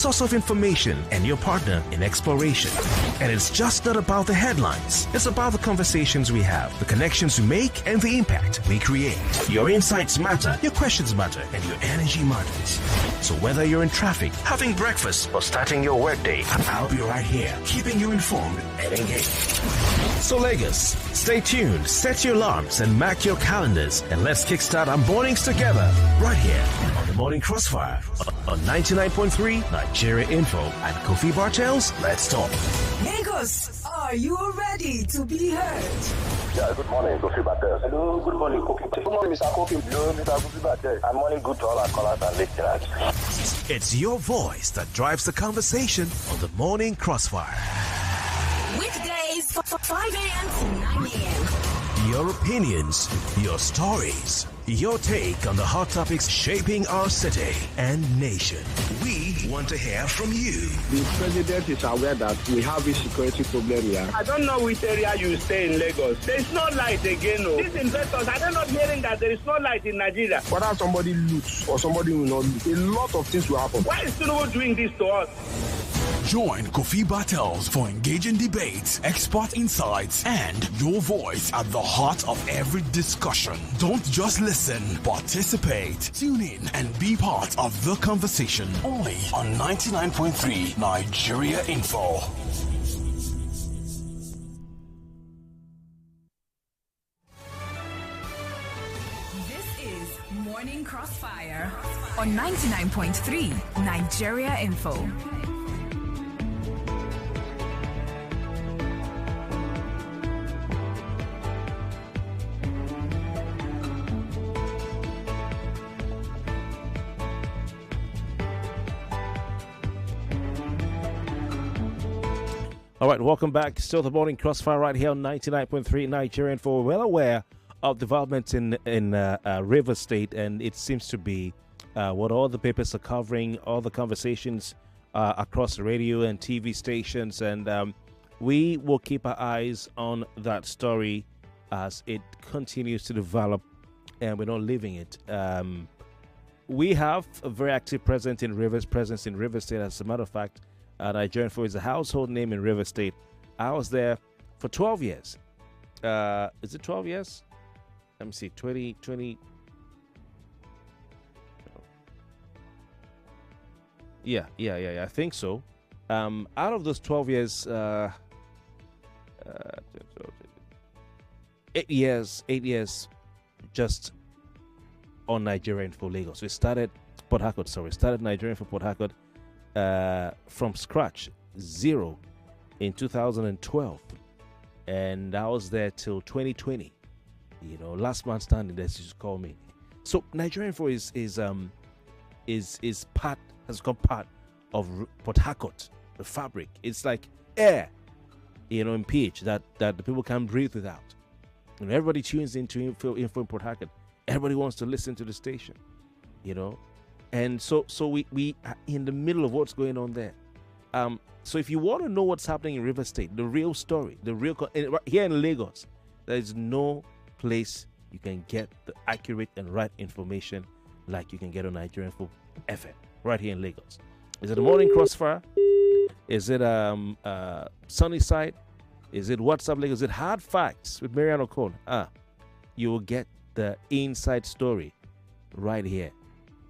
source of information and your partner in exploration. And it's just not about the headlines. It's about the conversations we have, the connections we make, and the impact we create. Your insights matter, your questions matter, and your energy matters. So whether you're in traffic, having breakfast, or starting your workday, I'll be right here, keeping you informed and engaged. So Lagos, stay tuned, set your alarms, and mark your calendars, and let's kickstart our mornings together, right here on the Morning Crossfire on 99.3 Nigeria Info and Kofi Bartels. Let's talk. Lagos, are you ready to be heard? Yeah, good morning, Kofi Bartels. Hello, good morning, Kofi. Good morning, Mr. Kofi. Hello, Mr. Kofi Bartels. And morning good to all our callers and listeners. It's your voice that drives the conversation on the Morning Crossfire. Weekdays, 5 a.m. to 9 a.m. Your opinions, your stories, your take on the hot topics shaping our city and nation. We want to hear from you. The president is aware that we have a security problem here. I don't know which area you stay in Lagos. There is no light again. No. These investors, I don't know hearing that there is no light in Nigeria. Whether somebody loots or somebody will not loot, a lot of things will happen. Why is Tinubu doing this to us? Join Kofi Bartels for engaging debates, expert insights, and your voice at the heart of every discussion. Don't just listen, participate. Tune in and be part of the conversation. Only on 99.3 Nigeria Info. This is Morning Crossfire on 99.3 Nigeria Info. All right, welcome back. Still the Morning Crossfire right here on 99.3 Nigerian. For well aware of developments in River State, and it seems to be what all the papers are covering, all the conversations across the radio and TV stations, and we will keep our eyes on that story as it continues to develop, and we're not leaving it. We have a very active presence in River State. As a matter of fact, Nigerian Info is a household name in River State. I was there for 12 years. Is it 12 years? Let me see, 20. Yeah, I think so. Out of those 12 years, 8 years just on Nigerian Info Lagos. We started Nigerian Info Port Harcourt from scratch, zero, in 2012, and I was there till 2020. Last man standing, that's just call me. So Nigerian Info has become part of Port Harcourt, the fabric. It's like air, in PH that the people can't breathe without. Everybody tunes into info in Port Harcourt. Everybody wants to listen to the station, And so we are in the middle of what's going on there. So if you want to know what's happening in River State, the real story, here in Lagos, there is no place you can get the accurate and right information like you can get on Nigerian Info FM right here in Lagos. Is it the Morning Crossfire? Is it Sunnyside? Is it WhatsApp Lagos? Is it Hard Facts with Marianne Okon? You will get the inside story right here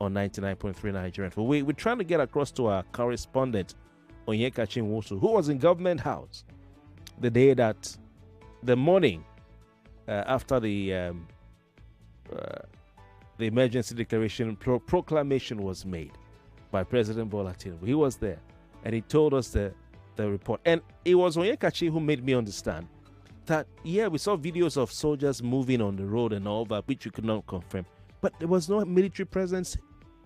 on 99.3 Nigerian. We're trying to get across to our correspondent Onyeka Chinwosu, who was in Government House the morning after the emergency declaration proclamation was made by President Bola Tinubu. He was there, and he told us the report. And it was Onyeka who made me understand that, we saw videos of soldiers moving on the road and all that, which we could not confirm. But there was no military presence,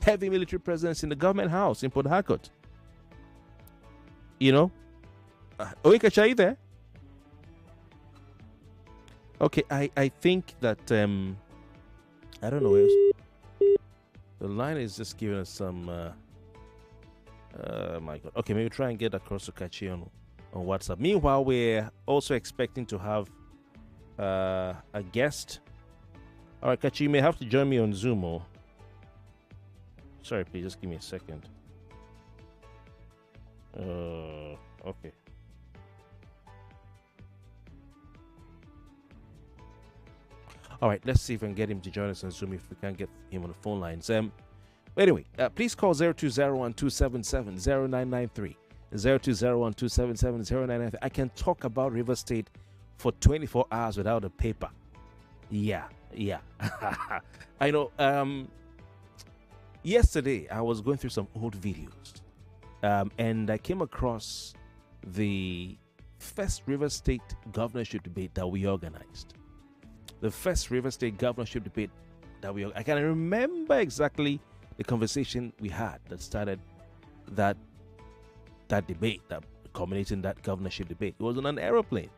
heavy military presence in the Government House in Port Harcourt. Onyeka, are you there? Okay, I think that, I don't know, the line is just giving us some, my God. Okay, maybe try and get across to Kachi on WhatsApp. Meanwhile, we're also expecting to have a guest. All right, Kachi, you may have to join me on Zoom. Sorry, please, just give me a second. Okay. All right, let's see if we can get him to join us on Zoom if we can't get him on the phone lines. Anyway, please call 0201-277-0993. 0201-277-0993. I can talk about River State for 24 hours without a paper. Yeah. I know. Yesterday, I was going through some old videos, and I came across the first River State governorship debate that we organized. The first River State governorship debate that I can remember exactly the conversation we had that started that debate, that culminated in that governorship debate. It was on an aeroplane.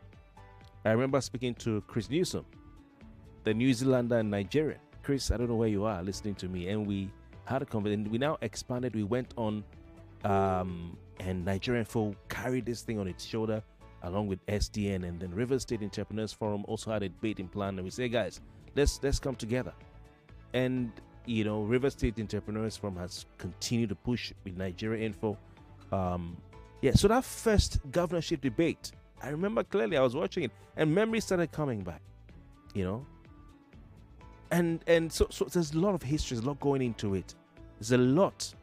I remember speaking to Chris Newsom, the New Zealander and Nigerian. Chris, I don't know where you are listening to me, and we had a conversation. We now expanded. We went on, and Nigerian folk carried this thing on its shoulder, along with SDN, and then River State Entrepreneurs Forum also had a debating plan. And we say, guys, let's come together. And River State Entrepreneurs Forum has continued to push with Nigeria Info. So that first governorship debate, I remember clearly. I was watching it, and memories started coming back. And so there's a lot of history, there's a lot going into it. There's a lot,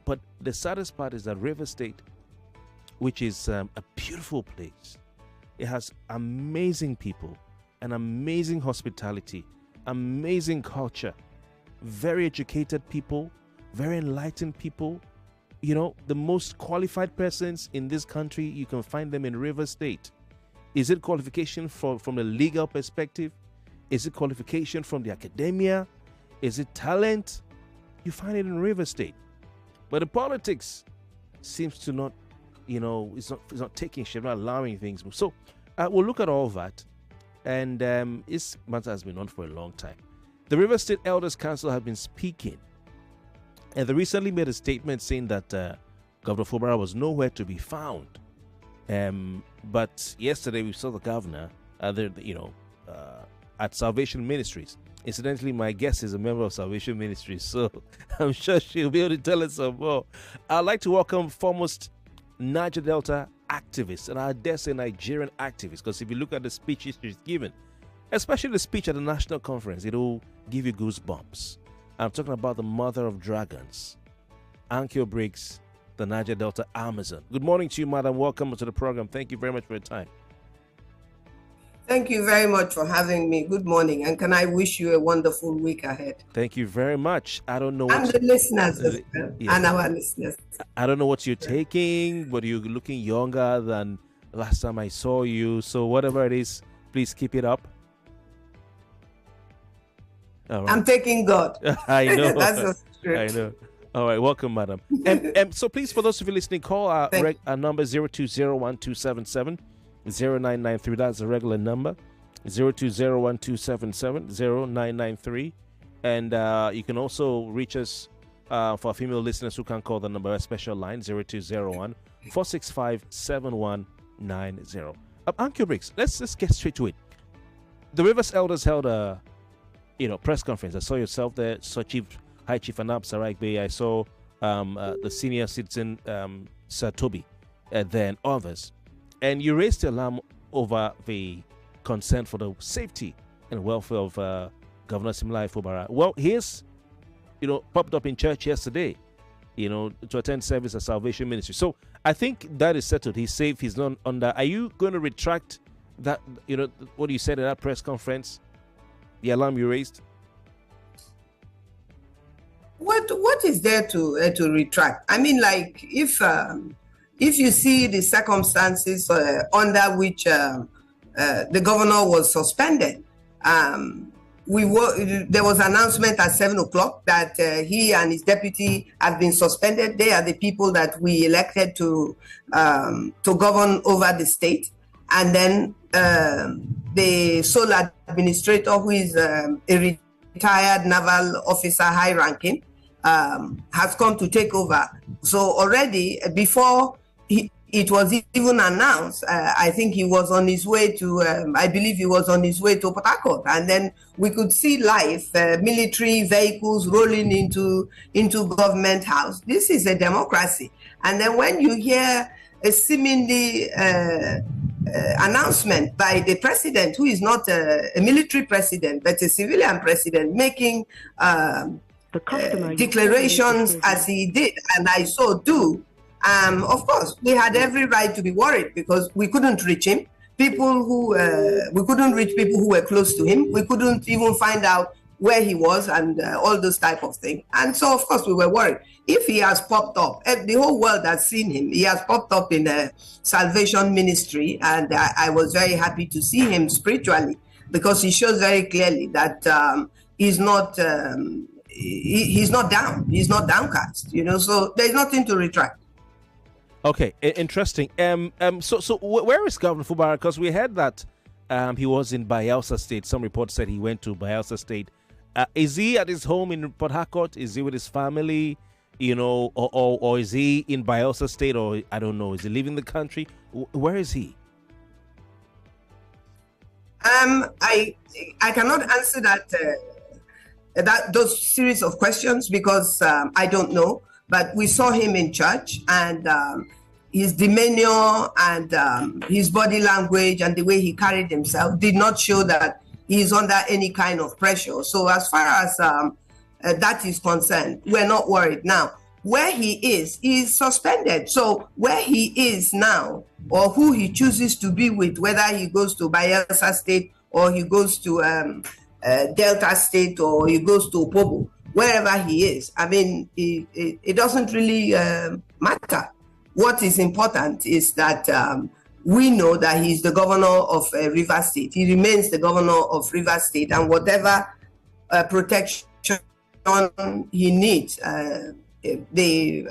but the saddest part is that River State, which is a beautiful place, it has amazing people, an amazing hospitality, amazing culture, very educated people, very enlightened people. The most qualified persons in this country, you can find them in River State. Is it qualification from the legal perspective? Is it qualification from the academia? Is it talent? You find it in River State. But the politics seems to not, it's not taking shape, not allowing things. So we'll look at all that. And this matter has been on for a long time. The River State Elders Council have been speaking. And they recently made a statement saying that Governor Fubara was nowhere to be found. But yesterday we saw the governor at Salvation Ministries. Incidentally, my guest is a member of Salvation Ministries, so I'm sure she'll be able to tell us some more. I'd like to welcome foremost Niger Delta activist, and I dare say Nigerian activist, because if you look at the speeches she's given, especially the speech at the national conference, it'll give you goosebumps. I'm talking about the mother of dragons, Annkio Briggs, the Niger Delta Amazon. Good morning to you, madam. Welcome to the program. Thank you very much for your time. Thank you very much for having me. Good morning. And can I wish you a wonderful week ahead? Thank you very much. I don't know and the listeners as well, and our listeners. I don't know what you're taking, but you're looking younger than last time I saw you. So whatever it is, please keep it up. All right. I'm taking God. I know. That's true. I know. All right, welcome, madam. So please, for those of you listening, call our number 0201-277-0993. That's a regular number, 0201-277-0993. And you can also reach us for female listeners who can call the number, a special line, 0201-465-7190. Annkio Briggs, let's get straight to it. The Rivers Elders held a press conference. I saw yourself there, saw High Chief Anabs, Sara-Igbe. I saw the senior citizen, Sir Toby, then others. And you raised the alarm over the concern for the safety and welfare of Governor Similai Fubara. Well, he's, popped up in church yesterday, to attend service at Salvation Ministry. So I think that is settled. He's safe. He's not under. Are you going to retract that, what you said at that press conference? The alarm you raised? What is there to retract? I mean, like, if you see the circumstances under which the governor was suspended, there was an announcement at 7:00 that he and his deputy have been suspended. They are the people that we elected to govern over the state, and then the sole administrator, who is a retired naval officer, high ranking, has come to take over. So already before it was even announced, I think he was on his way to, I believe he was on his way to Port Harcourt, and then we could see live military vehicles rolling into government house. This is a democracy. And then when you hear a seemingly announcement by the president, who is not a military president, but a civilian president, making declarations as he did, and I so do, of course, we had every right to be worried because we couldn't reach him. We couldn't reach people who were close to him. We couldn't even find out where he was and all those type of things. And so, of course, we were worried. If he has popped up, the whole world has seen him. He has popped up in a Salvation Ministry, and I was very happy to see him spiritually because he shows very clearly that he's not down. He's not downcast. So there's nothing to retract. Okay, interesting. So where is Governor Fubara? Because we heard that he was in Bayelsa State. Some reports said he went to Bayelsa State. Is he at his home in Port Harcourt? Is he with his family? Or is he in Bayelsa State? Or I don't know. Is he leaving the country? Where is he? I cannot answer those series of questions because I don't know. But we saw him in church, and his demeanor and his body language and the way he carried himself did not show that he's under any kind of pressure. So as far as that is concerned, we're not worried. Now, where he is suspended. So where he is now, or who he chooses to be with, whether he goes to Bayelsa State or he goes to Delta State or he goes to Opobo, wherever he is, I mean, it doesn't really matter. What is important is that we know that he's the governor of Rivers State. He remains the governor of Rivers State, and whatever protection he needs, the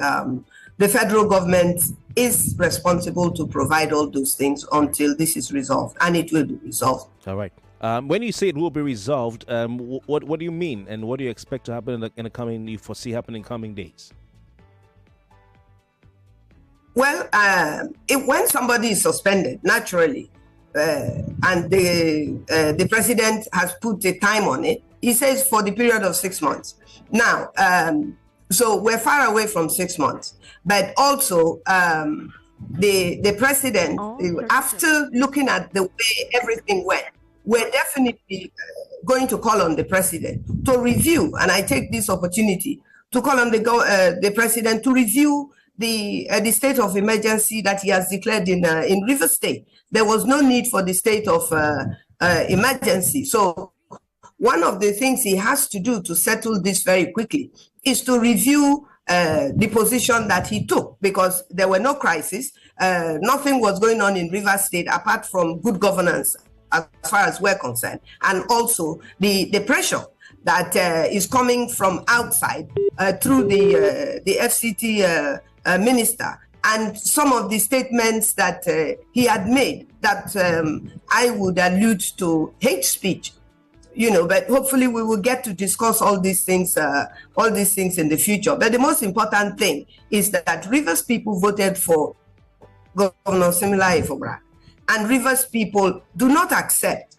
federal government is responsible to provide all those things until this is resolved, and it will be resolved. All right. When you say it will be resolved, what do you mean, and what do you expect to happen in the coming? You foresee happening in coming days? Well, when somebody is suspended, naturally, and the president has put a time on it, he says for the period of 6 months. Now, so we're far away from 6 months, but also the president, after looking at the way everything went, we're definitely going to call on the president to review, and I take this opportunity to call on the president to review the state of emergency that he has declared in Rivers State. There was no need for the state of emergency. So one of the things he has to do to settle this very quickly is to review the position that he took, because there were no crises. Nothing was going on in Rivers State apart from good governance as far as we're concerned, and also the pressure that is coming from outside through the FCT minister, and some of the statements that he had made that I would allude to hate speech, but hopefully we will get to discuss all these things in the future. But the most important thing is that Rivers people voted for Governor Similaye Fubara, and Rivers people do not accept,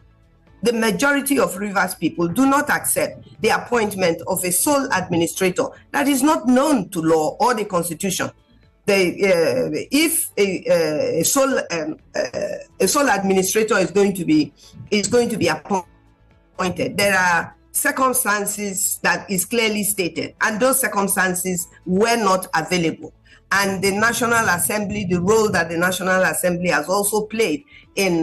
the majority of Rivers people do not accept the appointment of a sole administrator that is not known to law or the Constitution. If a sole administrator is going to be appointed, there are circumstances that is clearly stated, and those circumstances were not available. And the National Assembly, the role that the National Assembly has also played in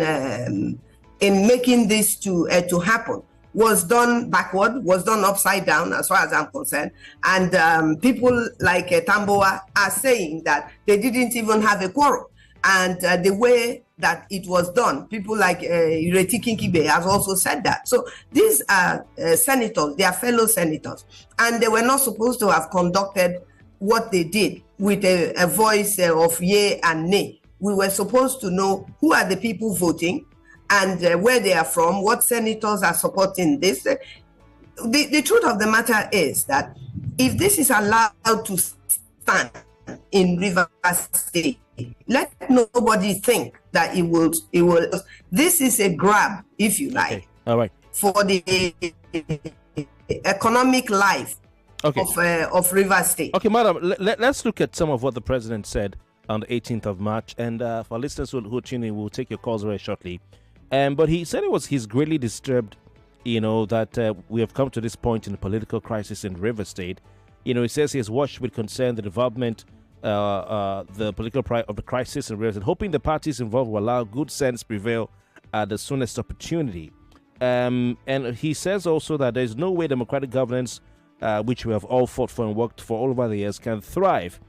making this to happen, was done backward, was done upside down, as far as I'm concerned. And people like Tamboa are saying that they didn't even have a quorum. And the way that it was done, people like Ireti Kinkibe has also said that. So these are senators, they are fellow senators, and they were not supposed to have conducted what they did with a voice of yea and nay. We were supposed to know who are the people voting and where they are from, what senators are supporting this. The truth of the matter is that if this is allowed to stand in Rivers State, Let nobody think that it will. This is a grab, if you like. Okay. All right. For the economic life of Rivers State. Okay, madam, let's look at some of what the president said on the 18th of March. And for listeners who tune in, we'll take your calls very shortly. But he said he's greatly disturbed, that we have come to this point in the political crisis in Rivers State. He says he has watched with concern the development, the political of the crisis in Rivers State, hoping the parties involved will allow good sense prevail at the soonest opportunity. And he says also that there is no way democratic governance, which we have all fought for and worked for all over the years, can thrive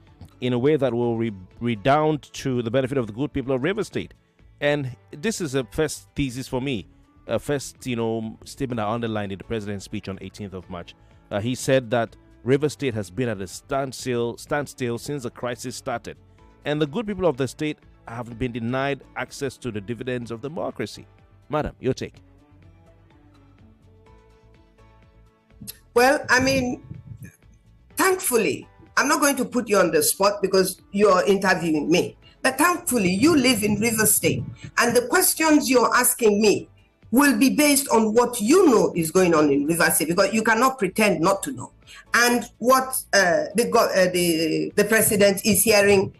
in a way that will redound to the benefit of the good people of Rivers State. And this is a first thesis for me, a first, statement I underlined in the president's speech on 18th of March. He said that Rivers State has been at a standstill since the crisis started. And the good people of the state have been denied access to the dividends of democracy. Madam, your take. Well, thankfully, I'm not going to put you on the spot because you're interviewing me. But thankfully, you live in Rivers State, and the questions you're asking me will be based on what you know is going on in Rivers State, because you cannot pretend not to know. And what the president is hearing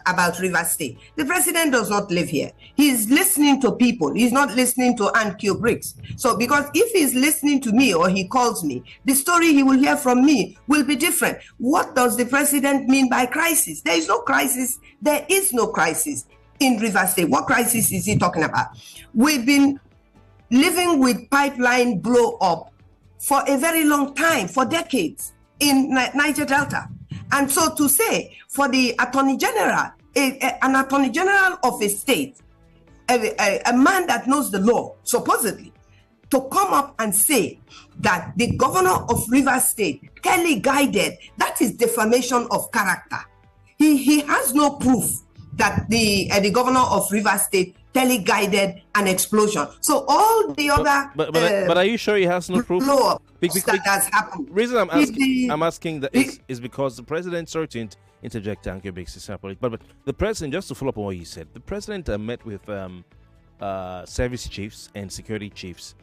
about Rivers State. The president does not live here. He's listening to people. He's not listening to Annkio Briggs. So because if he's listening to me or he calls me, the story he will hear from me will be different. What does the president mean by crisis? There is no crisis. There is no crisis in Rivers State. What crisis is he talking about? We've been living with pipeline blow up for a very long time, for decades, in Niger Delta. And so to say, for the Attorney General, an Attorney General of a state, a man that knows the law, supposedly, to come up and say that the governor of Rivers State, Kelly guided, that is defamation of character. He has no proof that the governor of Rivers State tele-guided an explosion. So all the other... But are you sure he has no proof? That has happened. The reason I'm asking that is because the president, sorry to interject, Annkio Briggs, but the president, just to follow up on what you said, the president met with service chiefs and security chiefs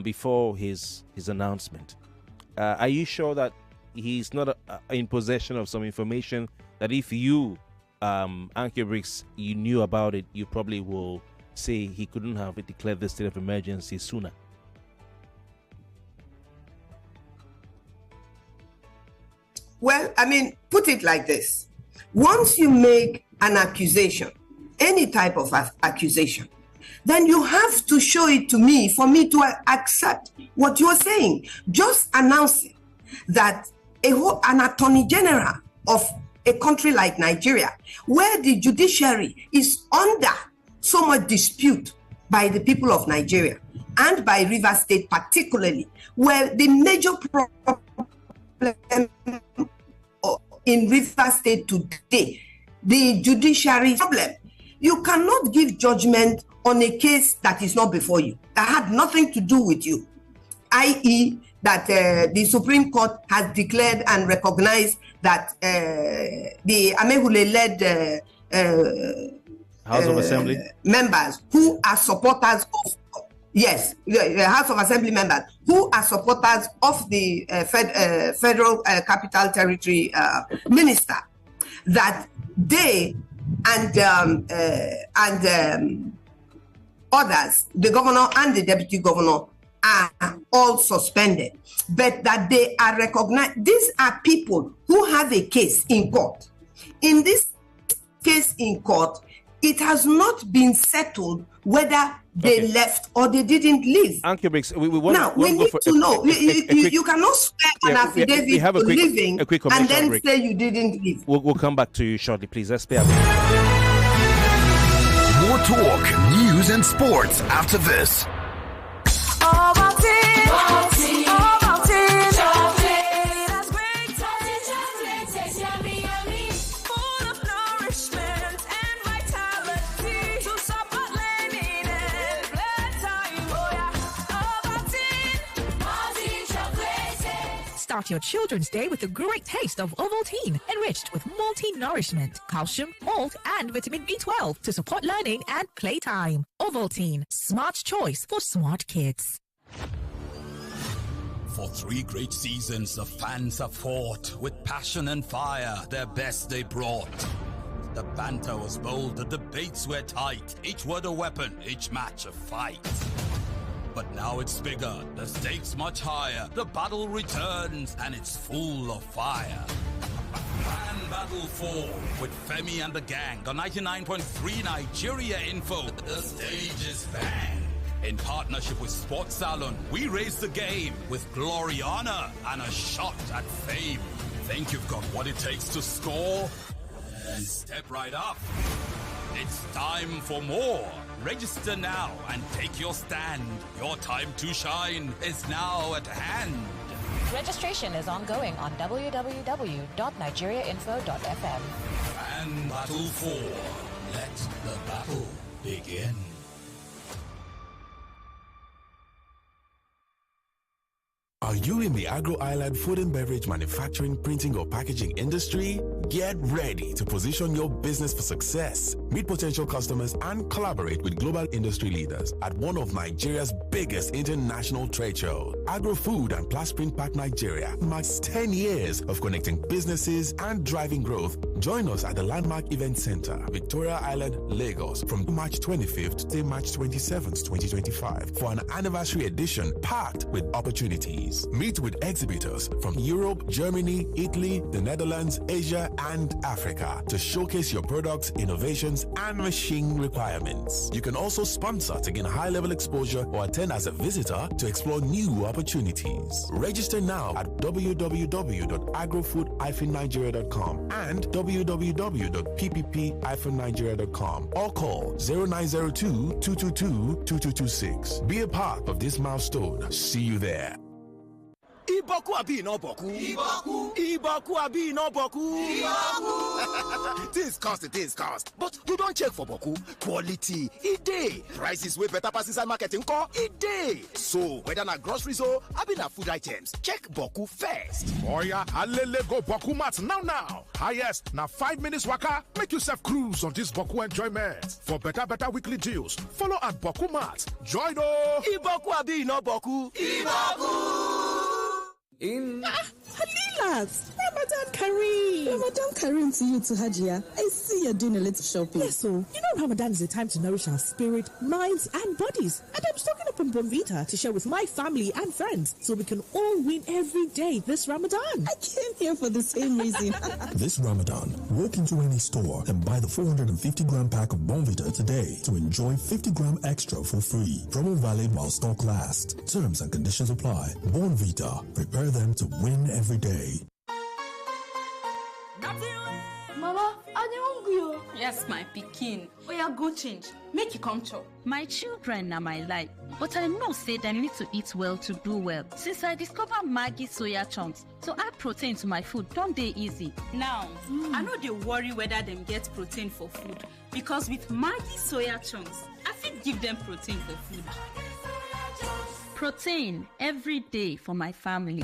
before his announcement. Are you sure that he's not in possession of some information that if you... Annkio Briggs, you knew about it, you probably will say he couldn't have declared the state of emergency sooner? Well, put it like this. Once you make an accusation, any type of accusation, then you have to show it to me for me to accept what you're saying. Just announcing that an attorney general of a country like Nigeria, where the judiciary is under so much dispute by the people of Nigeria and by Rivers State particularly, where the major problem in Rivers State today, the judiciary problem, you cannot give judgment on a case that is not before you, that had nothing to do with you, i.e., that the Supreme Court has declared and recognized that the Amehule-led House of Assembly members who are supporters of, the House of Assembly members who are supporters of the Federal Capital Territory minister, that they and others, the governor and the deputy governor, are all suspended, but that they are recognized. These are people who have a case in court. In this case in court, it has not been settled whether they left or they didn't leave. Annkio Briggs, we need to know. You cannot swear an affidavit to living and then break. Say you didn't leave. We'll come back to you shortly, please. Let's pay More talk, news, and sports after this. Start your children's day with a great taste of Ovaltine, enriched with multi-nourishment, calcium, malt, and vitamin B12 to support learning and playtime. Ovaltine, smart choice for smart kids. For 3 great seasons, the fans have fought with passion and fire, their best they brought. The banter was bold, the debates were tight, each word a weapon, each match a fight. But now it's bigger, the stakes much higher, the battle returns and it's full of fire. Fan Battle 4 with Femi and the gang on 99.3 Nigeria Info. The stage is bang. In partnership with Sports Salon, we raise the game with glory, honor, and a shot at fame. Think you've got what it takes to score? Then step right up. It's time for more. Register now and take your stand. Your time to shine is now at hand. Registration is ongoing on www.nigeriainfo.fm. Fan Battle 4. Let the battle begin. Are you in the agro-island food and beverage manufacturing, printing, or packaging industry? Get ready to position your business for success. Meet potential customers and collaborate with global industry leaders at one of Nigeria's biggest international trade shows. Agro-Food and Plasprint Pack Nigeria marks 10 years of connecting businesses and driving growth. Join us at the Landmark Event Center, Victoria Island, Lagos, from March 25th to March 27th, 2025 for an anniversary edition packed with opportunities. Meet with exhibitors from Europe, Germany, Italy, the Netherlands, Asia, and Africa to showcase your products, innovations, and machine requirements. You can also sponsor to gain high-level exposure or attend as a visitor to explore new opportunities. Register now at www.agrofood-nigeria.com and www.ppp-nigeria.com or call 0902-222-2226. Be a part of this milestone. See you there. Iboku abi no boku. Iboku abi no boku. Things cost. But you don't check for boku. Quality, it dey. Prices way better pass inside market nko, it dey. So, whether na groceries or abi na food items, check boku first. Oya, alele go boku mart now. Highest na 5 minutes waka. Make yourself cruise on this boku enjoyment. For better weekly deals, follow at boku mart. Join o. Iboku abi no boku. Iboku. Halilas, Ramadan Kareem to you to Hajia. I see you're doing a little shopping. Yes, so you know Ramadan is a time to nourish our spirit, minds, and bodies. And I'm stocking up on Bonvita to share with my family and friends so we can all win every day this Ramadan. I came here for the same reason. This Ramadan, walk into any store and buy the 450-gram pack of Bonvita today to enjoy 50-gram extra for free. Promo valid while stock lasts. Terms and conditions apply. Bonvita, prepare them to win every day. Mama, are you hungry? Yes, my pikin. Oya, go change. Make you come chop. My children are my life, but I know say them need to eat well to do well. Since I discover Maggi soya chunks, so add protein to my food, don't they easy? Now, I know they worry whether them get protein for food, because with Maggi soya chunks, I fit give them protein for food. Protein every day for my family.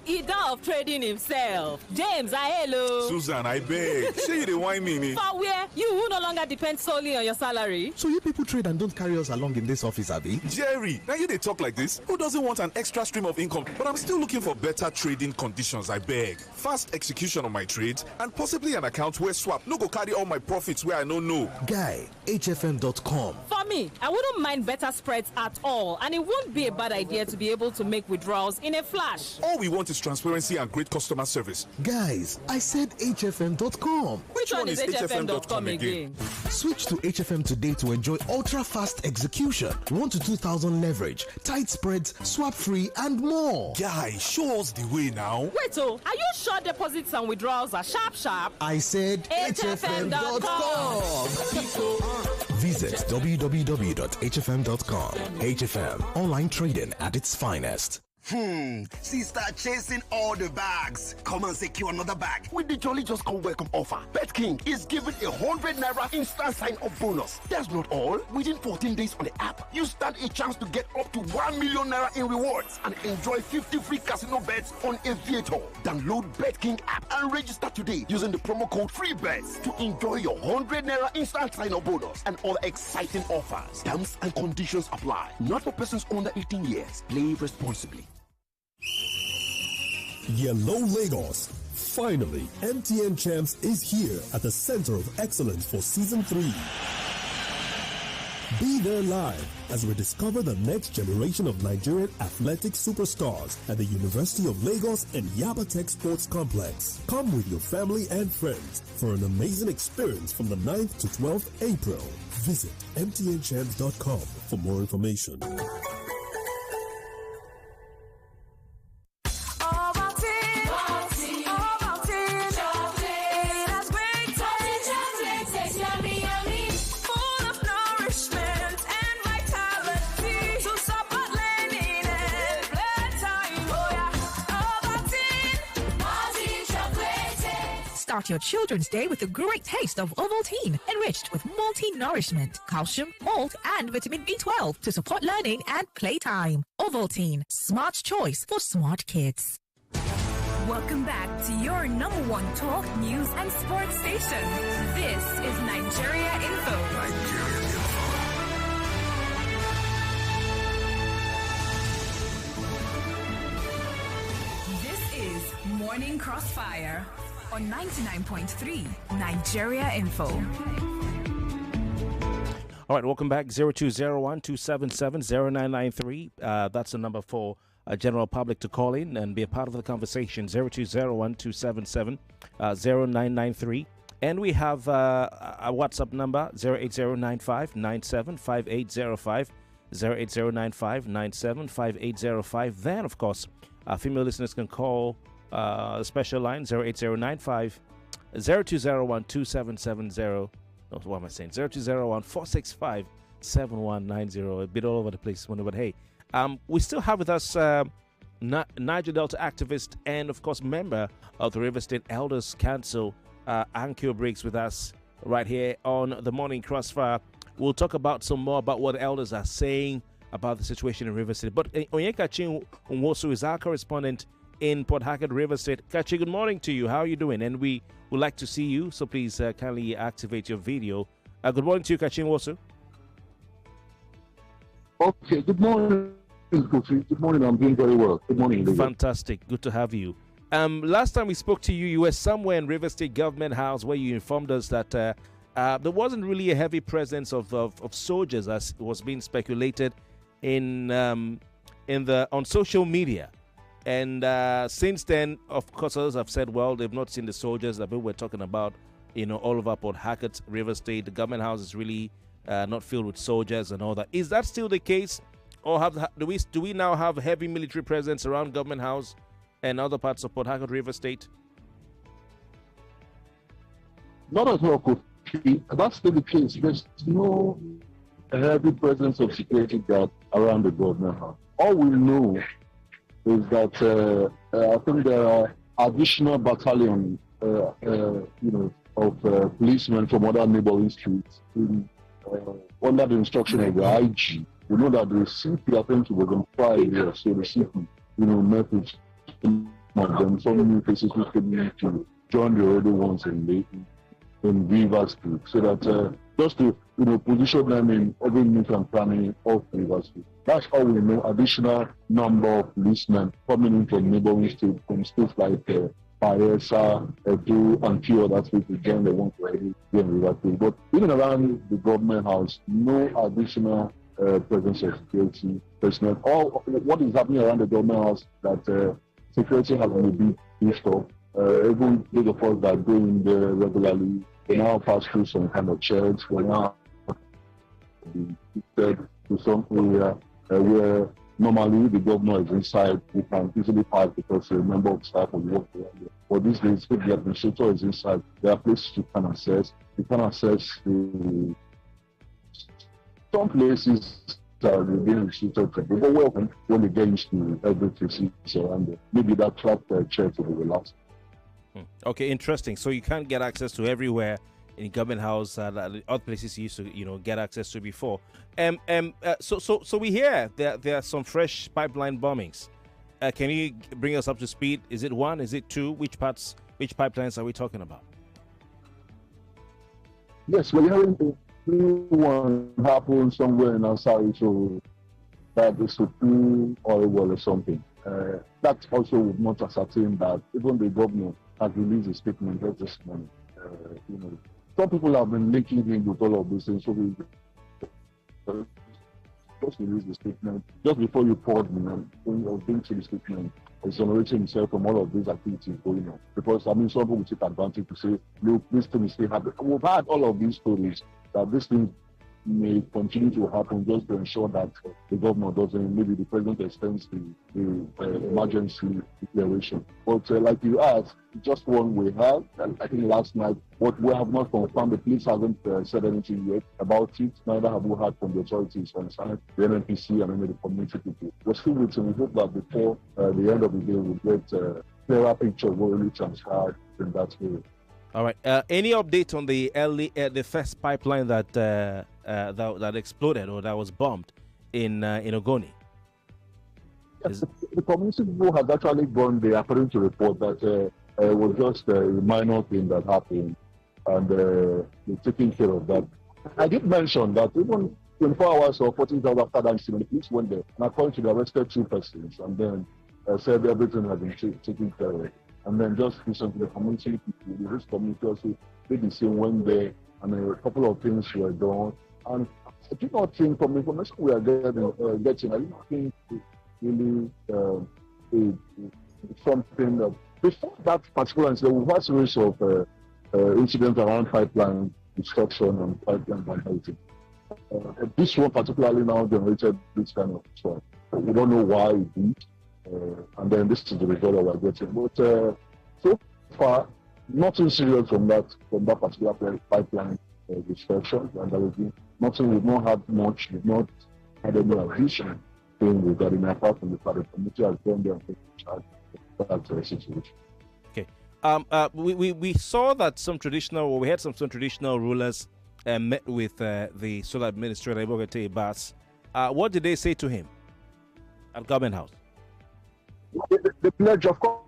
Eater of trading himself. James, hello. Susan, I beg. Say you the wine me. For where? You who no longer depend solely on your salary. So you people trade and don't carry us along in this office, Abby? Jerry, now you they talk like this. Who doesn't want an extra stream of income? But I'm still looking for better trading conditions, I beg. Fast execution on my trades and possibly an account where swap no go carry all my profits where I don't know. Guy, HFM.com. For me, I wouldn't mind better spreads at all, and it won't be a bad idea to be able to make withdrawals in a flash. All we want is transparency and great customer service. Guys, I said HFM.com. Which one is HFM.com again? Switch to HFM today to enjoy ultra-fast execution, 1 to 2,000 leverage, tight spreads, swap-free, and more. Guy, show us the way now. Wait, are you sure deposits and withdrawals are sharp? I said HFM.com. Visit www.hfm.com. HFM, online trading at its finest. Sister chasing all the bags. Come and secure another bag with the Jolly Just Come Welcome offer. Bet King is giving 100 naira instant sign-up bonus. That's not all. Within 14 days on the app, you stand a chance to get up to 1 million naira in rewards and enjoy 50 free casino bets on Aviator. Download Bet King app and register today using the promo code FREEBETS to enjoy your 100 naira instant sign-up bonus and other exciting offers. Terms and conditions apply. Not for persons under 18 years. Play responsibly. Yellow Lagos. Finally, MTN Champs is here at the center of excellence for Season 3. Be there live as we discover the next generation of Nigerian athletic superstars at the University of Lagos and Yaba Tech Sports Complex. Come with your family and friends for an amazing experience from the 9th to 12th April. Visit mtnchamps.com for more information. Start your children's day with a great taste of Ovaltine, enriched with multi-nourishment, calcium, malt, and vitamin B12 to support learning and playtime. Ovaltine, smart choice for smart kids. Welcome back to your number one talk, news, and sports station. This is Nigeria Info. This is Morning Crossfire on 99.3 Nigeria Info. All right, welcome back. 0201-277-0993. That's the number for general public to call in and be a part of the conversation. 0201-277-0993. And we have a WhatsApp number, 08095975805, 08095975805. Then, of course, female listeners can call special line 08095 0201-2770. What am I saying? 0201-465-7190. A bit all over the place, but hey, we still have with us Niger Delta activist and, of course, member of the River State Elders Council, Annkio Briggs, with us right here on the Morning Crossfire. We'll talk about some more about what the elders are saying about the situation in River State. But Onyeka Chinwosu is our correspondent in Port Harcourt, River State. Kachi, good morning to you. How are you doing? And we would like to see you, so please kindly activate your video. Good morning to you, Kachi Nwosu. Okay, good morning, Kofi. Good morning, I'm doing very well. Good morning, Lily. Fantastic, good to have you. Last time we spoke to you, you were somewhere in River State Government House where you informed us that there wasn't really a heavy presence of soldiers, as was being speculated on social media. And since then, of course, others have said, well, they've not seen the soldiers that we were talking about, all over Port Harcourt, River State. The government house is really not filled with soldiers and all that. Is that still the case? Or do we now have heavy military presence around government house and other parts of Port Harcourt, River State? Not at all, Kofi. That's still the case. There's no heavy presence of security guard around the government house. All we know is that I think there are additional battalions, of policemen from other neighboring streets under the instruction of the IG. We know that the CP attempts was on Friday, so the CP, met with some of them, some new faces who came to join the already ones in River Street, so that just to position them in every nook and cranny of River Street. That's how we know additional number of policemen coming in from neighboring states, from states like Bayelsa, Edo, and few other states to join the ones already in River State. But even around the government house, no additional presence of security personnel. All what is happening around the government house that security has been a bit pushed up. Even those of us that go in there regularly, they now pass through some kind of checks. We now be shifted to some area where normally the governor is inside. We can easily pass because a member of staff will work there. But these days, if the administrator is inside, there are places you can access. You can access some places they're being restricted to. But welcome when they get used to everything around them. Maybe that track church will relax. Okay, interesting. So you can't get access to everywhere in government house that other places you used to, get access to before. So we hear there are some fresh pipeline bombings. Can you bring us up to speed? Is it one? Is it two? Which pipelines are we talking about? Yes, we're hearing one happen somewhere in Asari, so that is a true oil well or something. That also would not ascertain that even the governor has released a statement just this morning. Some people have been linking in with all of these things, so we just released the statement just before you poured me on. When you were going to the statement, exonerating himself from all of these activities going on. Because some people will take advantage to say, look, this thing is still happening. We've had all of these stories that this thing may continue to happen just to ensure that the government doesn't, maybe the president extends the emergency declaration. But like you asked, just one we have, I think last night, what we have not confirmed, the police haven't said anything yet about it, neither have we heard from the authorities concerned, the NNPC and the community people. We're still waiting. We hope that before the end of the day, we'll get a clearer picture of what really transpired in that area. All right. Any update on the first pipeline that exploded or that was bombed in Ogoni? Yes, the community people had actually gone there, according to report, that it was just a minor thing that happened, and they're taking care of that. I did mention that even 24 hours or 14 hours after that incident, the police went there, and according to the arrested 2 persons, and then said everything had been taken care of. And then just recently, the community people, the host community also did the same, went there, and a couple of things were done. And I do not think, from the information we are getting, I do not think it's really something that, before that particular incident, we've had a series of incidents around pipeline destruction and pipeline vandalism. This one particularly now generated this kind of stuff. We don't know why it did. And then this is the result that we're getting. But so far, nothing serious from that particular pipeline destruction. And there will be nothing. We've not had much. We've not had any addition thing regarding apart from the fact the committee has gone there and taken charge of that situation. Okay. We saw that we had some traditional rulers met with the Solar Administrator Ibogete Bass. What did they say to him at Government House? The pledge, of course,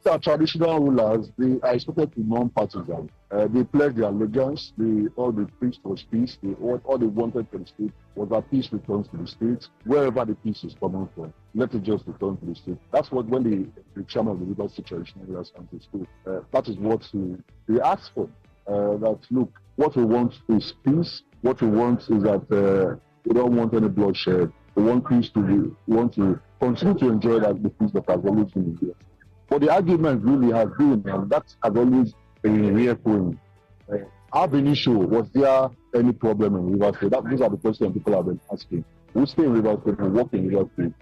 the traditional rulers, they are expected to be non-partisan. They pledged their allegiance. All the peace was peace. All they wanted for the state was that peace returns to the state, wherever the peace is coming from. Let it just return to the state. That's what when the chairman of the River State Traditional Rulers Council spoke. That is what they asked for. That look, what we want is peace. What we want is that we don't want any bloodshed. We want peace we want to continue to enjoy the peace that has always been here. But the argument really has been, and that has always been reoccurring. Our issue, was there any problem in River State? These are the questions people have been asking. We stay in River State and work in River State.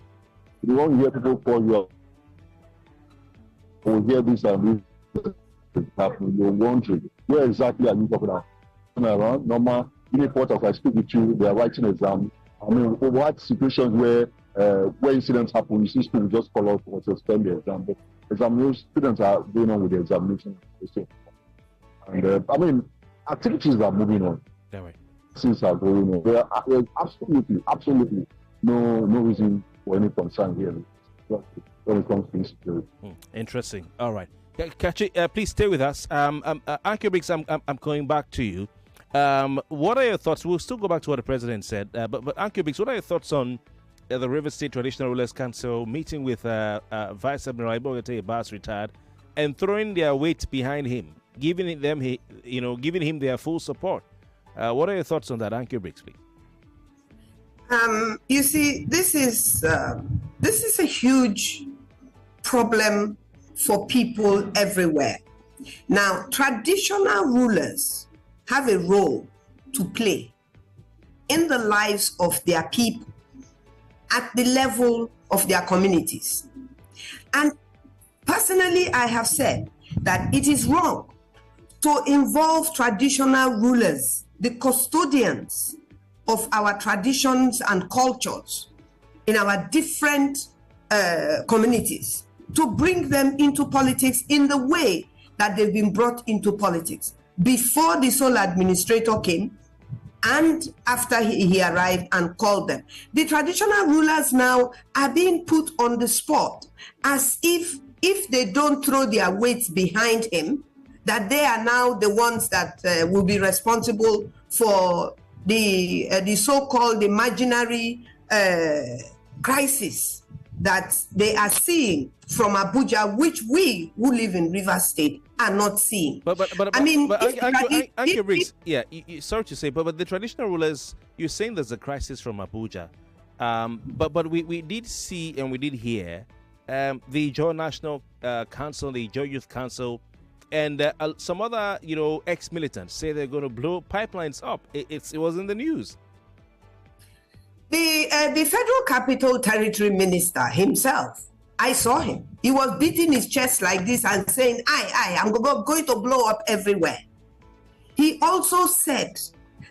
You won't hear people call you up or hear this and this is happening. You're wondering, where exactly are you talking about? Around normal, in a part of I speak with you, they are writing exams. I mean, we've had situations where incidents happen, you see students just call out to suspend the exam. But students are going on with the examination. And I mean, activities are moving on. Things are going on. There's absolutely no reason for any concern here when it comes to insecurity. Interesting. All right. Kachi, please stay with us. Annkio Briggs, I'm going back to you. What are your thoughts? We'll still go back to what the president said. But Annkio Briggs, what are your thoughts on the River State Traditional Rulers Council meeting with Vice Admiral Ibogete Bass, retired, and throwing their weight behind him, giving him their full support? What are your thoughts on that, Annkio Briggs, please? You see, this is a huge problem for people everywhere. Now, traditional rulers have a role to play in the lives of their people at the level of their communities. And personally, I have said that it is wrong to involve traditional rulers, the custodians of our traditions and cultures in our different communities, to bring them into politics in the way that they've been brought into politics before the sole administrator came and after he arrived and called them. The traditional rulers now are being put on the spot as if they don't throw their weight behind him, that they are now the ones that will be responsible for the so-called imaginary crisis that they are seeing from Abuja, which we who live in Rivers State are not seeing. Annkio Briggs, sorry to say, but the traditional rulers, you're saying there's a crisis from Abuja, but we did see and we did hear the Joint National Council, the Joint Youth Council, and some other ex-militants say they're going to blow pipelines up. It was in the news. The Federal Capital Territory Minister himself, I saw him. He was beating his chest like this and saying, I'm going to blow up everywhere. He also said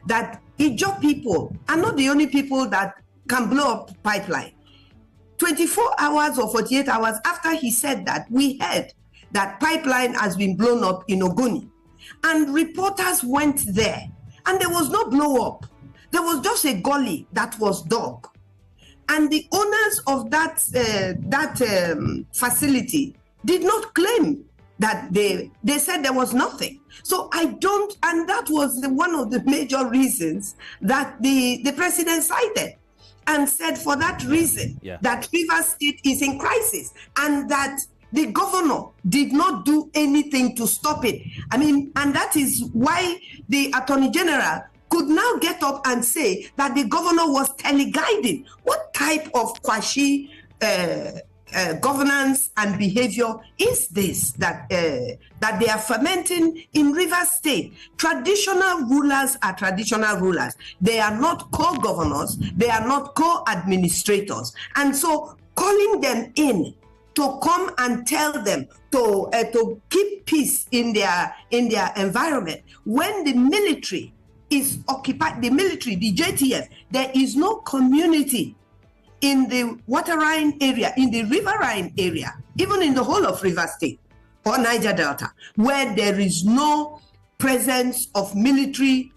that Ijaw people are not the only people that can blow up pipeline. 24 hours or 48 hours after he said that, we heard that pipeline has been blown up in Ogoni. And reporters went there, and there was no blow up. There was just a gully that was dug. And the owners of that facility did not claim that they said there was nothing. So and that was one of the major reasons that the president cited and said for that reason that Rivers State is in crisis and that the governor did not do anything to stop it. I mean, and that is why the Attorney General could now get up and say that the governor was teleguiding. What type of quasi governance and behavior is this that they are fermenting in Rivers State? Traditional rulers are traditional rulers. They are not co-governors. They are not co-administrators. And so calling them in to come and tell them to keep peace in their environment when the military is occupied, the military, the JTF, there is no community in the waterine area, in the riverine area, even in the whole of River State or Niger Delta, where there is no presence of military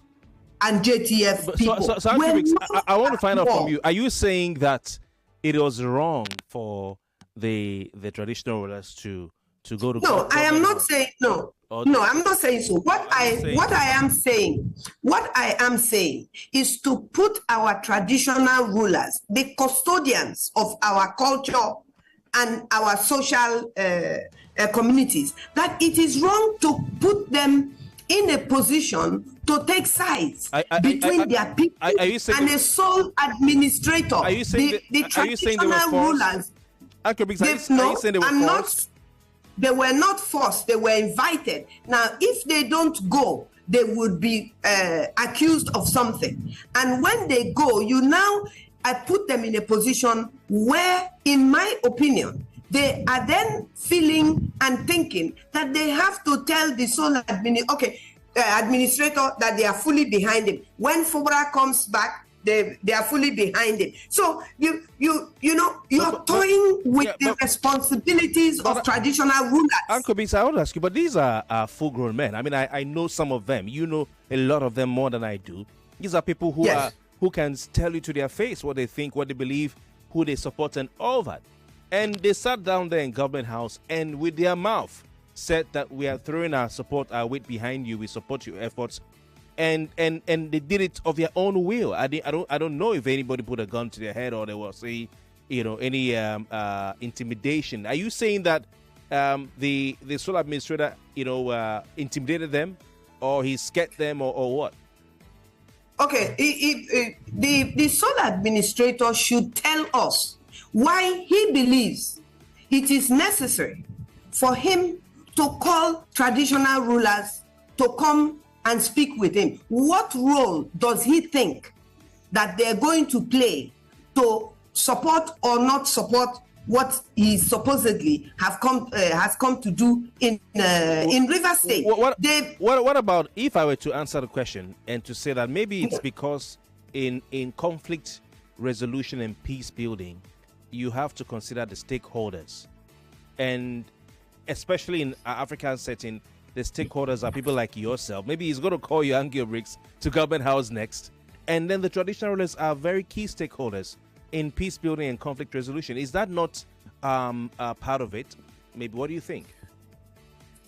and JTF people. So I want to find out from you, are you saying that it was wrong for the traditional rulers to go to? No, I am not saying no. No, I'm not saying so. What I am saying is to put our traditional rulers, the custodians of our culture and our social communities, that it is wrong to put them in a position to take sides between their people and a sole administrator. Are you saying the traditional rulers? They were not forced, they were invited. Now, if they don't go, they would be accused of something. And when they go, I put them in a position where, in my opinion, they are then feeling and thinking that they have to tell the sole administrator that they are fully behind him. When Fubra comes back, they are fully behind it. So you're toying with the responsibilities of traditional rulers. Annkio Briggs, I want to ask you, but these are full-grown men. I mean, I know some of them. You know a lot of them more than I do. These are people who can tell you to their face what they think, what they believe, who they support, and all that. And they sat down there in Government House and with their mouth said that we are throwing our support, our weight behind you. We support your efforts. And they did it of their own will. I don't know if anybody put a gun to their head or there was any intimidation. Are you saying that the sole administrator intimidated them, or he scared them, or what? Okay, the sole administrator should tell us why he believes it is necessary for him to call traditional rulers to come and speak with him. What role does he think that they're going to play to support or not support what he supposedly has come to do in Rivers State? What about if I were to answer the question and to say that maybe it's because in conflict resolution and peace building, you have to consider the stakeholders, and especially in African setting, the stakeholders are people like yourself. Maybe he's going to call you Annkio Briggs to Government House next, and then the traditional rulers are very key stakeholders in peace building and conflict resolution. Is that not part of it? Maybe. What do you think?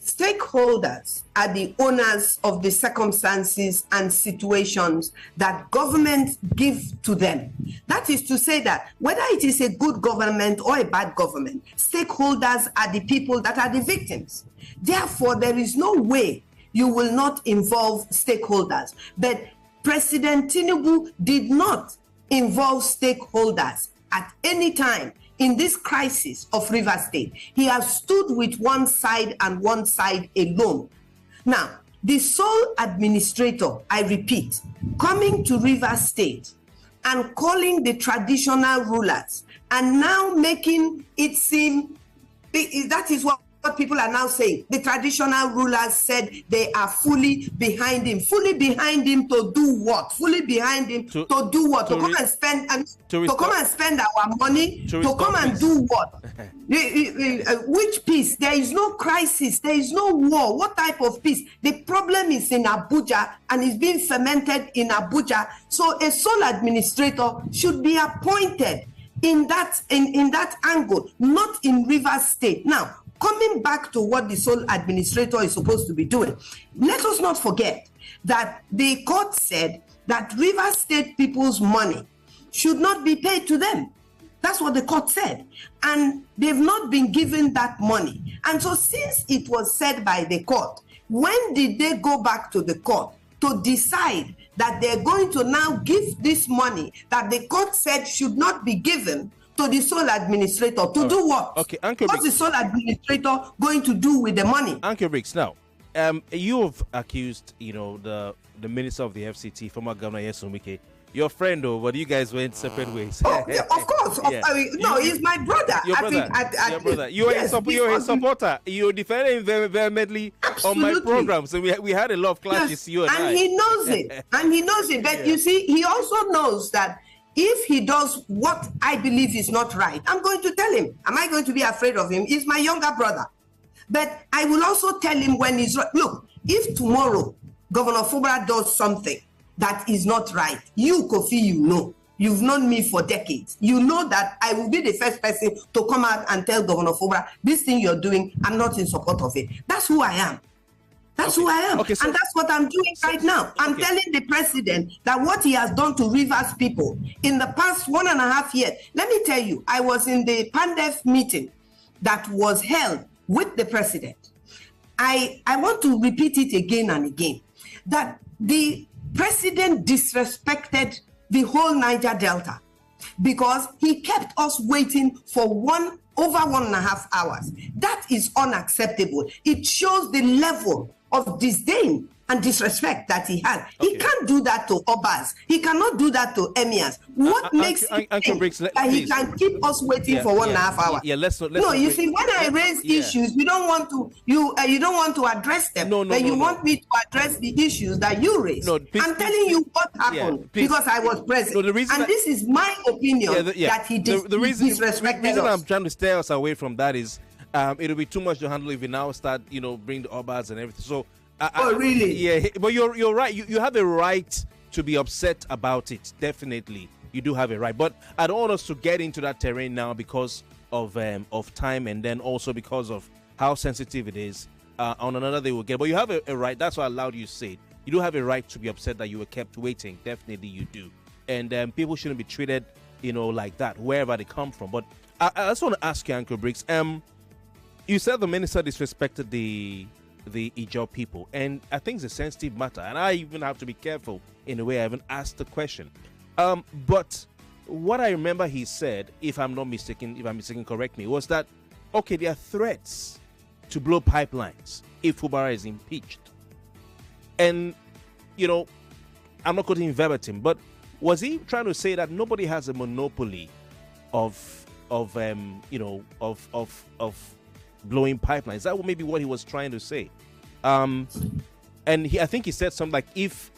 Stakeholders are the owners of the circumstances and situations that governments give to them. That is to say that whether it is a good government or a bad government, stakeholders are the people that are the victims. Therefore, there is no way you will not involve stakeholders. But President Tinubu did not involve stakeholders at any time in this crisis of Rivers State. He has stood with one side and one side alone. Now, the sole administrator, I repeat, coming to Rivers State and calling the traditional rulers and now making it seem, that is what people are now saying. The traditional rulers said they are fully behind him. Fully behind him to do what? Fully behind him to do what? To come and spend come and spend our money? To come and do what? Which peace? There is no crisis. There is no war. What type of peace? The problem is in Abuja and is being fermented in Abuja. So a sole administrator should be appointed in that angle, not in Rivers State. Now, coming back to what the sole administrator is supposed to be doing, let us not forget that the court said that Rivers State people's money should not be paid to them. That's what the court said. And they've not been given that money. And so since it was said by the court, when did they go back to the court to decide that they're going to now give this money that the court said should not be given to the sole administrator to do what? Okay, Annkio What's the sole administrator going to do with the money? Annkio Briggs, now, you've accused, the minister of the FCT, former Governor Yesumike, your friend, but you guys went separate ways. Oh, yeah, of course. Yeah. No, he's my brother. Your brother. Your brother. You're a supporter. You defended him very vehemently on my program. So we had a lot of clashes, yes. You and I. And he knows it. And he knows it. But you see, he also knows that if he does what I believe is not right, I'm going to tell him. Am I going to be afraid of him? He's my younger brother. But I will also tell him when he's right. Look, if tomorrow Governor Fubara does something that is not right, you, Kofi, you've known me for decades. You know that I will be the first person to come out and tell Governor Fubara, this thing you're doing, I'm not in support of it. That's who I am. That's who I am. Okay, and that's what I'm doing right now. I'm telling the president that what he has done to Rivers people in the past 1.5 years. Let me tell you, I was in the PANDEF meeting that was held with the president. I want to repeat it again and again, that the president disrespected the whole Niger Delta because he kept us waiting for over 1.5 hours. That is unacceptable. It shows the level of disdain and disrespect that he has. Okay. He can't do that to Obas. He cannot do that to emirs. What makes it that he can keep us waiting for 1.5 hours? You see, when I raise issues, you don't want to you don't want to address them. You want me to address the issues that you raise. I'm telling you what happened because I was present. This is my opinion that he disrespected the reason us. I'm trying to stay us away from that is it'll be too much to handle if we now start, bring the Obas and everything. So really? Yeah, but you're right. You have a right to be upset about it. Definitely, you do have a right. But I don't want us to get into that terrain now because of time, and then also because of how sensitive it is. On another day we'll get. But you have a right. That's why I allowed you to say it. You do have a right to be upset that you were kept waiting. Definitely, you do. And people shouldn't be treated, like that wherever they come from. But I just want to ask you, Annkio Briggs. You said the minister disrespected the Ijaw people, and I think it's a sensitive matter, and I even have to be careful in the way I even asked the question. But what I remember he said, if I'm mistaken, correct me, was that okay, there are threats to blow pipelines if Fubara is impeached. And I'm not quoting verbatim, but was he trying to say that nobody has a monopoly of blowing pipelines? That may be what he was trying to say. And I think he said something like, if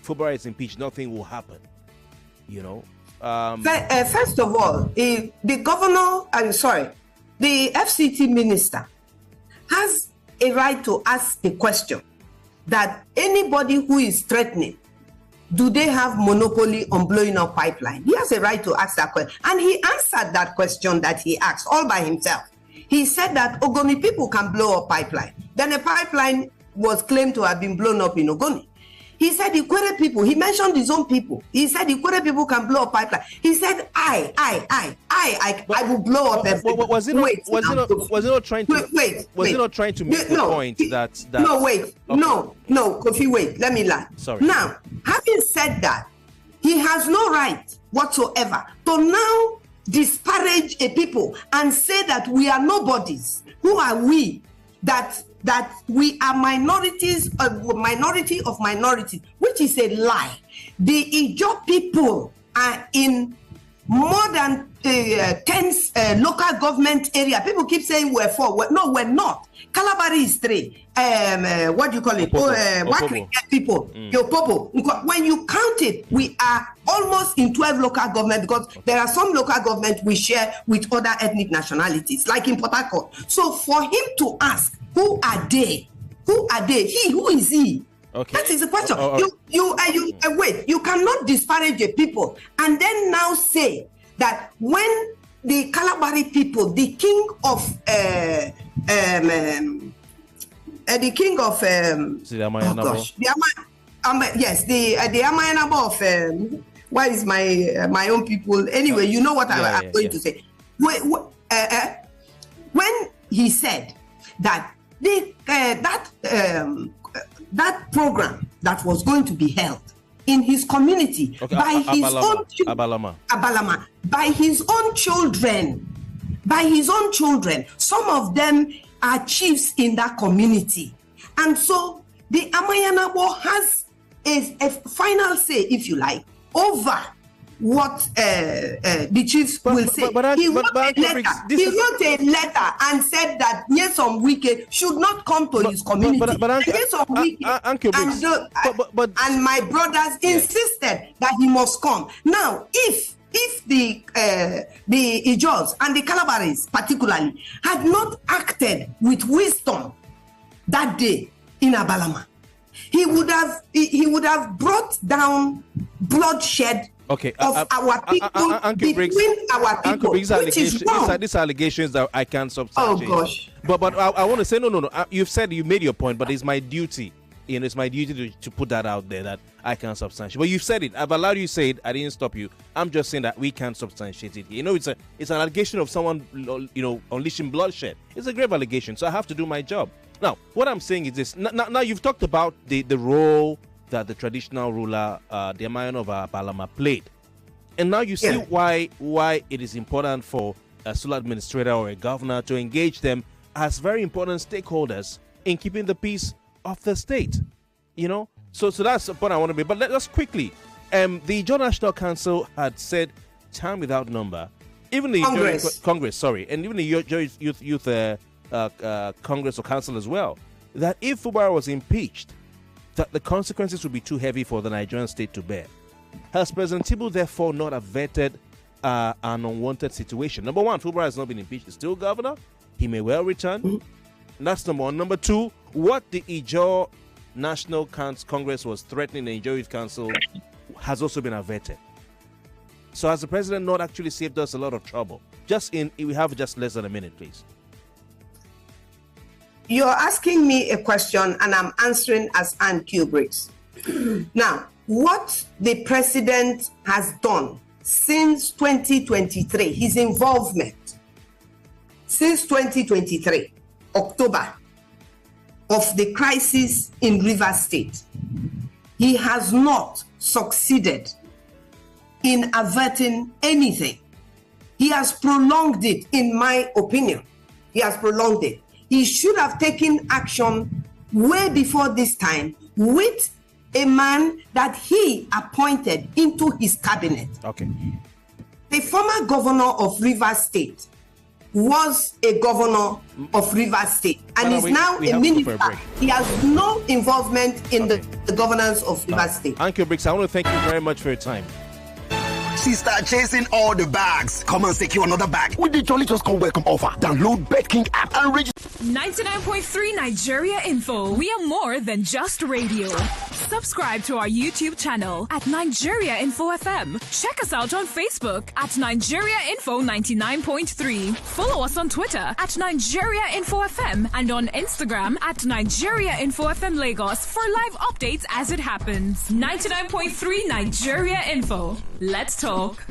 Fubara is impeached, nothing will happen. You know. First of all, the FCT minister has a right to ask the question that anybody who is threatening, do they have monopoly on blowing up pipeline? He has a right to ask that question. And he answered that question that he asked all by himself. He said that Ogoni people can blow up pipeline. Then a pipeline was claimed to have been blown up in Ogoni. He said Ikwere people, he mentioned his own people. He said Ikwere people can blow up pipeline. He said, I will blow up everything. Was he not trying to make the point that No, wait. Okay. No, Kofi, wait. Let me lie. Sorry. Now, having said that, he has no right whatsoever to now disparage a people and say that we are nobodies. Who are we? That we are minorities, minority of minorities, which is a lie. The Ijaw people are in more than 10 local government area. People keep saying we're 4. No, we're not. Kalabari is 3. What do you call it? Wakri people. Yopopo. When you count it, we are almost in 12 local government, because there are some local government we share with other ethnic nationalities, like in Port Harcourt. So for him to ask, who are they? Who are they? Who is he? Okay. That is the question. Wait, you cannot disparage a people and then now say that when the Kalabari people, the king of the Amayanabo of why is my own people anyway? You know what I'm going to say. When he said that that program that was going to be held in his community by his own Abalama, by his own children, some of them are chiefs in that community, and so the Amayanabo has a final say, if you like, over what the chiefs will say. He wrote a letter and said that Nyesom Wike should not come to his community. Nyesom Wike and my brothers insisted that he must come. Now, if the Ijaws and the Calabaris particularly had not acted with wisdom that day in Abalama, he would have brought down bloodshed of our people between our people, which is wrong. These allegations that I can't substantiate. Oh gosh! But I want to say no. You've said, you made your point, but it's my duty. It's my duty to put that out there that I can't substantiate. But you've said it. I've allowed you to say it. I didn't stop you. I'm just saying that we can't substantiate it. It's an allegation of someone unleashing bloodshed. It's a grave allegation, so I have to do my job. Now, what I'm saying is this. Now you've talked about the role that the traditional ruler, the Amayan of Balama, played. And now you see why it is important for a sole administrator or a governor to engage them as very important stakeholders in keeping the peace of the state. So that's the point I want to make. But let's quickly, the Ijaw National Council had said time without number, even the Congress, and even the Ijaw Youth Congress or Council as well, that if Fubara was impeached, that the consequences would be too heavy for the Nigerian state to bear. Has President Tinubu therefore not averted an unwanted situation? Number one, Fubara has not been impeached. He's still governor. He may well return. That's number one. Number two, what the Ijaw National Congress was threatening the Ijaw Youth Council has also been averted. So has the president not actually saved us a lot of trouble? We have just less than a minute, please. You're asking me a question and I'm answering as Annkio Briggs. Now, what the president has done since 2023, his involvement since 2023, October, of the crisis in Rivers State, he has not succeeded in averting anything. He has prolonged it, in my opinion. He has prolonged it. He should have taken action way before this time with a man that he appointed into his cabinet. Okay. The former governor of Rivers State was a governor of Rivers State and is now a minister. He has no involvement in the governance of Rivers State. Annkio Briggs, I want to thank you very much for your time. She start chasing all the bags. Come and secure another bag with the Jolly Just Come Welcome offer. Download BetKing app and register. 99.3 Nigeria Info. We are more than just radio. Subscribe to our YouTube channel at Nigeria Info FM. Check us out on Facebook at Nigeria Info 99.3. Follow us on Twitter at Nigeria Info FM and on Instagram at Nigeria Info FM Lagos for live updates as it happens. 99.3 Nigeria Info. Let's talk.